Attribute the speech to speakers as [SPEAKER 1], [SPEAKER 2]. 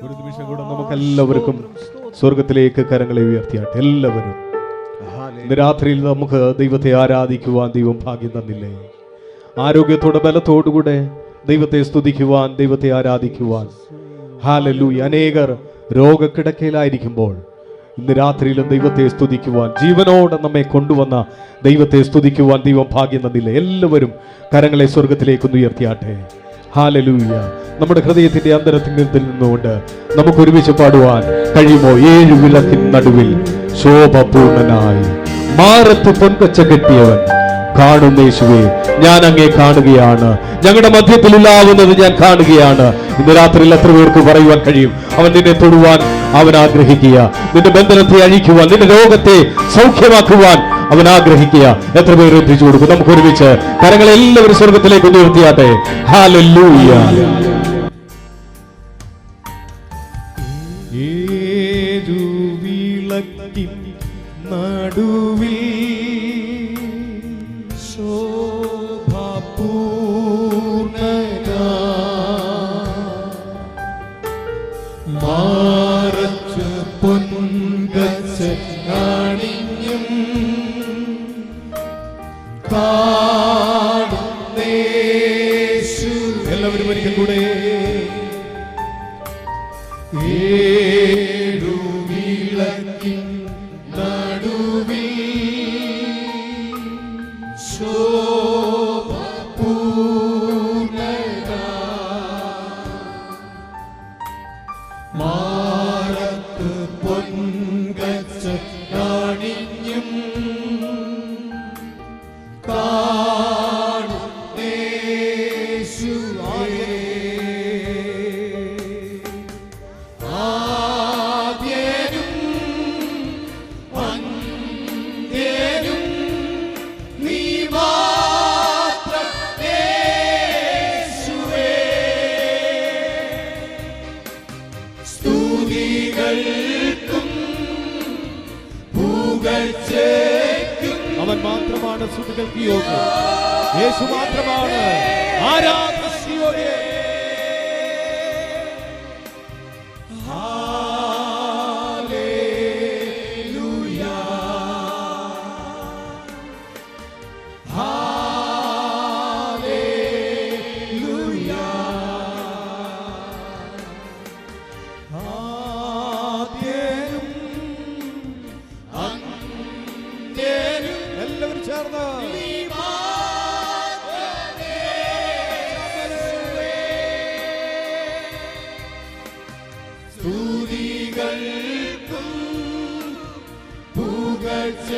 [SPEAKER 1] ഒരു നിമിഷം കൂടെ നമുക്കെല്ലാവർക്കും സ്വർഗത്തിലേക്ക് കരങ്ങളെ ഉയർത്തിയാട്ടെ. എല്ലാവരും ഇന്ന് രാത്രിയിൽ നമുക്ക് ദൈവത്തെ ആരാധിക്കുവാൻ ദൈവം ഭാഗ്യം തന്നില്ലേ? ആരോഗ്യത്തോടെ ബലത്തോടുകൂടെ ദൈവത്തെ സ്തുതിക്കുവാൻ, ദൈവത്തെ ആരാധിക്കുവാൻ. ഹല്ലേലൂയ. അനേകർ രോഗക്കിടക്കയിലായിരിക്കുമ്പോൾ ഇന്ന് രാത്രിയിലും ദൈവത്തെ സ്തുതിക്കുവാൻ, ജീവനോടെ നമ്മെ കൊണ്ടുവന്ന ദൈവത്തെ സ്തുതിക്കുവാൻ ദൈവം ഭാഗ്യം തന്നില്ലേ? എല്ലാവരും കരങ്ങളെ സ്വർഗത്തിലേക്ക് ഉയർത്തിയാട്ടെ. ഹല്ലേലൂയ. നമ്മുടെ ഹൃദയത്തിന്റെ അന്തരത്തിൽ നിന്നുകൊണ്ട് നമുക്ക് ഒരുമിച്ച് പാടുവാൻ കഴിയുമോ? 7 വിളക്കിൻ നടുവിൽ ശോഭപൂർണനായി മാറത്ത് പൊൻകച്ച കെട്ടിയവൻ കാണുന്ന യേശുവേ, ഞാൻ അങ്ങേ കാണുകയാണ്, ഞങ്ങളുടെ മധ്യത്തിൽ ഇല്ലാവുന്നത് ഞാൻ കാണുകയാണ്. ഇന്ന് രാത്രിയിൽ എത്ര പേർക്ക് പറയുവാൻ കഴിയും? അവൻ നിന്നെ തൊടുവാൻ അവൻ ആഗ്രഹിക്കുക, നിന്റെ ബന്ധനത്തെ അഴിക്കുവാൻ, നിന്റെ രോഗത്തെ സൗഖ്യമാക്കുവാൻ അവൻ ആഗ്രഹിക്കുക. എത്ര പേര് എത്തിച്ചു കൊടുക്കും? നമുക്ക് ഒരുമിച്ച് കരങ്ങളെല്ലാവരും സ്വർഗത്തിലേക്ക് ഉയർത്തിയാട്ടെ. ഹല്ലേലൂയ. നടുവിൽ
[SPEAKER 2] മാറച്ച് പൊൻകച്ച കാണിഞ്ഞും കാണുന്നേശു.
[SPEAKER 1] എല്ലാവരും ഒരിക്കൽ കൂടെ.
[SPEAKER 2] 7 വിളക്കിൻ നടുവിൽ മാറത്ത് പൊൻകച്ച കാണിഞ്ഞും കാണുന്നേശു. ആദ്യനും അന്ത്യനും നീ മാത്രം യേശുവേ. സ്തുതികൾക്കും പുകഴ്ചയ്ക്കും
[SPEAKER 1] അവൻ മാത്രമാണ് സ്തുതികൾക്ക് യോഗ്യൻ. യേശു മാത്രമാണ് ആരാധനയ്ക്ക് യോഗ്യൻ.
[SPEAKER 2] Hallelujah, hallelujah. ആദ്യനും അന്ത്യനും
[SPEAKER 1] എല്ലാവരും ചേർന്ന്
[SPEAKER 2] നീ മാത്രം യേശുവേ. സ്തുതികൾക്കും പുകഴ്ച